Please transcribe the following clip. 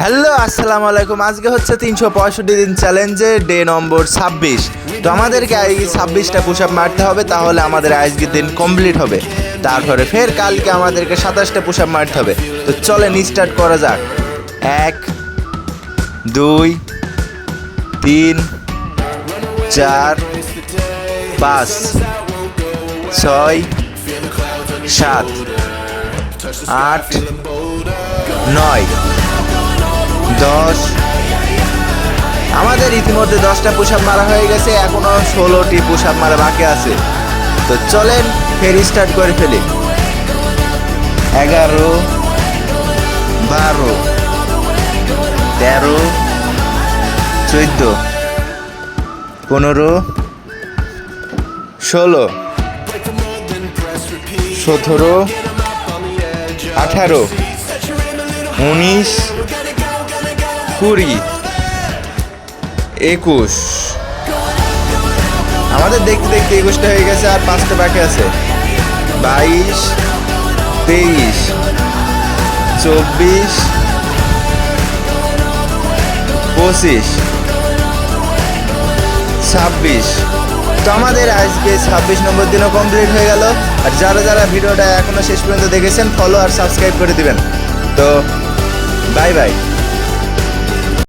Hello আসসালামু আলাইকুম। আজকে হচ্ছে 365 দিন চ্যালেঞ্জের ডে নম্বর 26। তো আমাদেরকে এই 26টা পুশ আপ মারতে হবে, তাহলে আমাদের আজকের দিন কমপ্লিট হবে। তারপরে ফের কালকে আমাদেরকে 27টা পুশ আপ মারতে হবে। তো চলেন স্টার্ট করা যাক। 1 2 3 4 5 6 7 8 9 10। আমাদের ইতিমধ্যে 10টা পুশ আপ মারা হয়ে গেছে, এখনো 16টি পুশ আপ মারা বাকি আছে। তো চলেন ফের স্টার্ট করে ফেলি। 11 12 13 14 15 16 17 18 19 20 21। আমাদের দেখতে দেখতে 21টা হয়ে গেছে, আর 5টা বাকি আছে। 22 23 24 25 26। তো আমাদের আজকে 26 নম্বর দিনও কমপ্লিট হয়ে গেল। আর যারা যারা ভিডিওটা এখনো শেষ পর্যন্ত দেখেছেন, ফলো আর সাবস্ক্রাইব করে দিবেন। তো বাই বাই।